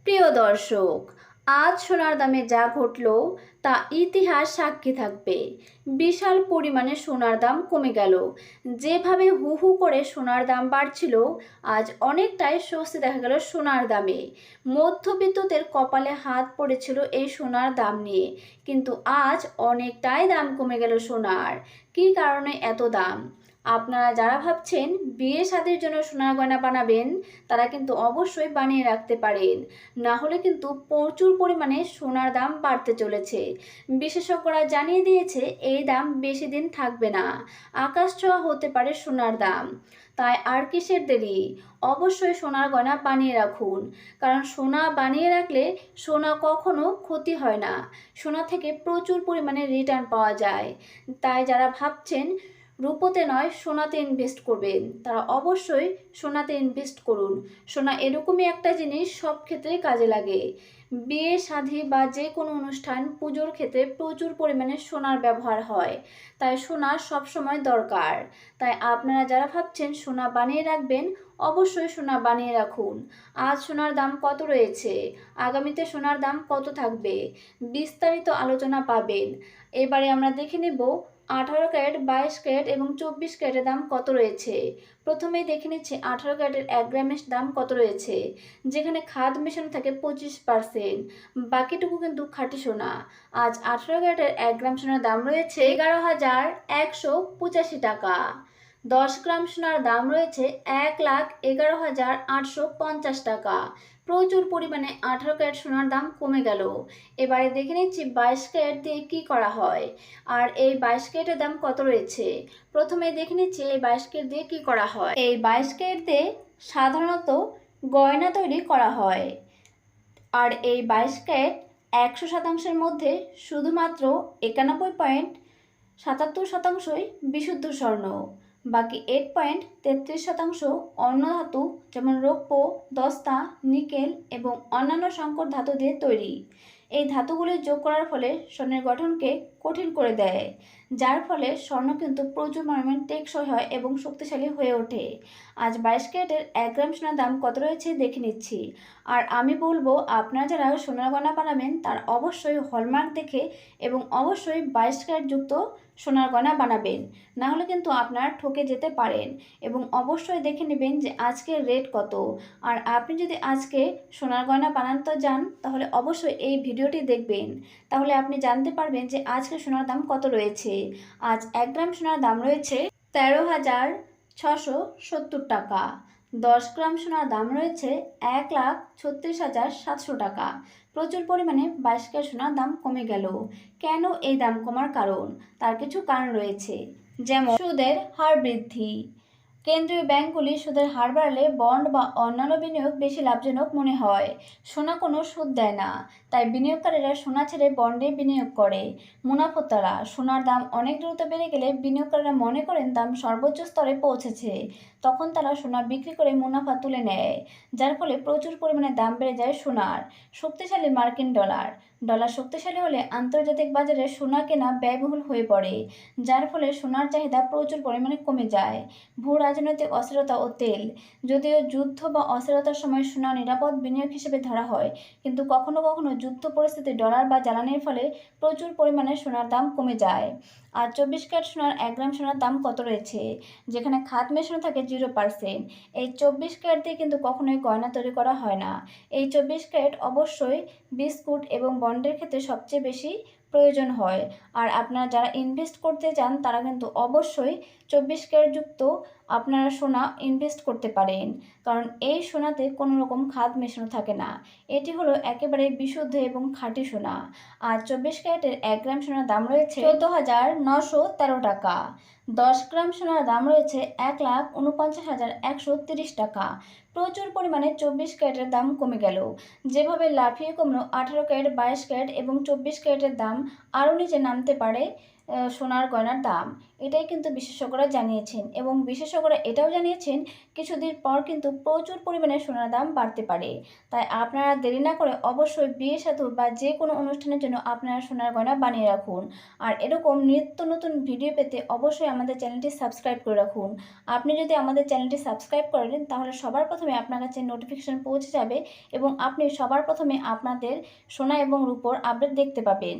প্রিয় দর্শক, আজ সোনার দামে যা ঘটল তা ইতিহাস সাক্ষী থাকবে। বিশাল পরিমাণে সোনার দাম কমে গেল। যেভাবে হু হু করে সোনার দাম বাড়ছিল, আজ অনেকটাই স্বস্তি দেখা গেল সোনার দামে। মধ্যবিত্তদের কপালে হাত পড়েছিল এই সোনার দাম নিয়ে, কিন্তু আজ অনেকটাই দাম কমে গেল সোনার। কী কারণে এত দাম? আপনারা যারা ভাবছেন বিয়ে শাদির জন্য সোনার গয়না বানাবেন, তারা কিন্তু অবশ্যই বানিয়ে রাখতে পারেন। না হলে কিন্তু প্রচুর পরিমাণে সোনার দাম বাড়তে চলেছে। বিশেষজ্ঞরা জানিয়ে দিয়েছে এই দাম বেশি দিন থাকবে না। আকাশ ছোঁয়া হতে পারে সোনার দাম। তাই আর কিসের দেরি? অবশ্যই সোনার গয়না বানিয়ে রাখুন, কারণ সোনা বানিয়ে রাখলে সোনা কখনো ক্ষতি হয় না। সোনা থেকে প্রচুর পরিমাণে রিটার্ন পাওয়া যায়। তাই যারা ভাবছেন রূপোতে নয় সোনাতে ইনভেস্ট করবেন, তারা অবশ্যই সোনাতে ইনভেস্ট করুন। সোনা এরকমই একটা জিনিস, সব ক্ষেত্রেই কাজে লাগে। বিয়ে শাদী বা যে কোনো অনুষ্ঠান, পুজোর ক্ষেত্রে প্রচুর পরিমাণে সোনার ব্যবহার হয়। তাই সোনা সবসময় দরকার। তাই আপনারা যারা ভাবছেন সোনা বানিয়ে রাখবেন, অবশ্যই সোনা বানিয়ে রাখুন। আজ সোনার দাম কত রয়েছে, আগামীতে সোনার দাম কত থাকবে, বিস্তারিত আলোচনা পাবেন। এবারে আমরা দেখে নেব 18 ক্যারেট, 22 ক্যারেট এবং 24 ক্যারেটের দাম কত রয়েছে। প্রথমেই দেখে নিচ্ছি 18 ক্যারেটের 1 গ্রামের দাম কত রয়েছে, যেখানে খাদ মেশানো থাকে 25%, বাকিটুকু কিন্তু খাঁটি সোনা। আজ 18 ক্যারেটের 1 গ্রাম সোনার দাম রয়েছে 11,185 টাকা। 10 গ্রাম সোনার দাম রয়েছে 1,11,850 টাকা। প্রচুর পরিমাণে 18 ক্যারেট সোনার দাম কমে গেল। এবারে দেখে নিচ্ছি 22 ক্যারেট দিয়ে কী করা হয়, আর এই 22 ক্যারেটের দাম কত রয়েছে। প্রথমে দেখে নিচ্ছি এই 22 ক্যারেট দিয়ে কী করা হয়। এই 22 ক্যারেট দিয়ে সাধারণত গয়না তৈরি করা হয়। আর এই 22 ক্যারেট 100% মধ্যে শুধুমাত্র 91.77% বিশুদ্ধ স্বর্ণ, বাকি 8.33% অন্য ধাতু, যেমন রৌপ্য, দস্তা, নিকেল এবং অন্যান্য সংকর ধাতু দিয়ে তৈরি। এই ধাতুগুলি যোগ করার ফলে স্বর্ণের গঠনকে কঠিন করে দেয়, যার ফলে স্বর্ণ কিন্তু প্রচুর পরিমাণে টেকসই হয় এবং শক্তিশালী হয়ে ওঠে। আজ 22 ক্যারেটের 1 গ্রাম সোনার দাম কত রয়েছে দেখে নিচ্ছি। আর আমি বলবো, আপনারা যারা সোনার গয়না বানাবেন তার অবশ্যই হলমার্ক দেখে এবং অবশ্যই 22 ক্যারেট যুক্ত সোনার গয়না বানাবেন, না হলে কিন্তু আপনারা ঠকে যেতে পারেন। এবং অবশ্যই দেখে নেবেন যে আজকের রেট কত। আর আপনি যদি আজকে সোনার গয়না বানাতে যান, তাহলে অবশ্যই এই ভিডিওটি দেখবেন, তাহলে আপনি জানতে পারবেন যে আজকে সোনার দাম কত রয়েছে। আজ 1 গ্রাম সোনার দাম রয়েছে 13,670 টাকা। 10 গ্রাম সোনার দাম রয়েছে 1,36,700 টাকা। প্রচুর পরিমাণে 22 ক্যারেট সোনার দাম কমে গেল। কেন এই দাম কমার কারণ? তার কিছু কারণ রয়েছে, যেমন সুদের হার বৃদ্ধি। কেন্দ্রীয় ব্যাংকগুলি সুদের হার বাড়ালে বন্ড বা অন্যান্য বিনিয়োগ বেশি লাভজনক মনে হয়। সোনা কোনো সুদ দেয় না, তাই বিনিয়োগকারীরা সোনা ছেড়ে বন্ডে বিনিয়োগ করে। মুনাফোতারা, সোনার দাম অনেক দ্রুত বেড়ে গেলে বিনিয়োগকারীরা মনে করেন দাম সর্বোচ্চ স্তরে পৌঁছেছে, তখন তারা সোনা বিক্রি করে মুনাফা তুলে নেয়, যার ফলে প্রচুর পরিমাণে দাম বেড়ে যায় সোনার। শক্তিশালী মার্কিন ডলার। ডলার শক্তিশালী হলে আন্তর্জাতিক বাজারে সোনা কেনা ব্যয়বহুল হয়ে পড়ে, যার ফলে সোনার চাহিদা প্রচুর পরিমাণে কমে যায়। ভূ রাজনৈতিক অস্থিরতা ও তেল। যদিও যুদ্ধ বা অস্থিরতার সময় সোনা নিরাপদ বিনিয়োগ হিসেবে ধরা হয়, কিন্তু কখনো কখনো যুদ্ধ পরিস্থিতি, ডলার বা জ্বালানির ফলে প্রচুর পরিমাণে সোনার দাম কমে যায়। আর 24 ক্যারেট সোনার 1 গ্রাম সোনার দাম কত রয়েছে, যেখানে খাদ মেশানো থাকে 0%। এই 24 ক্যারেট দিয়ে কিন্তু কখনোই গয়না তৈরি করা হয় না। এই 24 ক্যারেট অবশ্যই বিস্কুট এবং বন্ডের ক্ষেত্রে সবচেয়ে বেশি প্রয়োজন হয়। আর আপনারা যারা ইনভেস্ট করতে চান, তারা কিন্তু অবশ্যই 24 ক্যারেট যুক্ত আপনারা সোনা ইনভেস্ট করতে পারেন, কারণ এই সোনাতে কোনো রকম খাদ মেশানো থাকে না। এটি হলো একেবারে বিশুদ্ধ এবং খাঁটি সোনা। আর 24 ক্যারেটের 1 গ্রাম সোনার দাম রয়েছে 14,913 টাকা। 10 গ্রাম সোনার দাম রয়েছে 1,49,130 টাকা। প্রচুর পরিমাণে 24 ক্যারেটের দাম কমে গেল। যেভাবে লাফিয়ে কমলো 18 ক্যারেট, 22 ক্যারেট এবং 24 ক্যারেটের দাম আরও নিচে নামতে পারে সোনার গয়নার দাম, এটাই কিন্তু বিশেষজ্ঞরা জানিয়েছেন। এবং বিশেষজ্ঞরা এটাও জানিয়েছেন কিছুদিন পর কিন্তু প্রচুর পরিমাণে সোনার দাম বাড়তে পারে। তাই আপনারা দেরি না করে অবশ্যই বিয়ে সাধু বা যে কোনো অনুষ্ঠানের জন্য আপনারা সোনার গয়না বানিয়ে রাখুন। আর এরকম নিত্য নতুন ভিডিও পেতে অবশ্যই আমাদের চ্যানেলটি সাবস্ক্রাইব করে রাখুন। আপনি যদি আমাদের চ্যানেলটি সাবস্ক্রাইব করেন তাহলে সবার প্রথমে আপনার কাছে নোটিফিকেশন পৌঁছে যাবে এবং আপনি সবার প্রথমে আপনাদের সোনা এবং রূপোর আপডেট দেখতে পাবেন।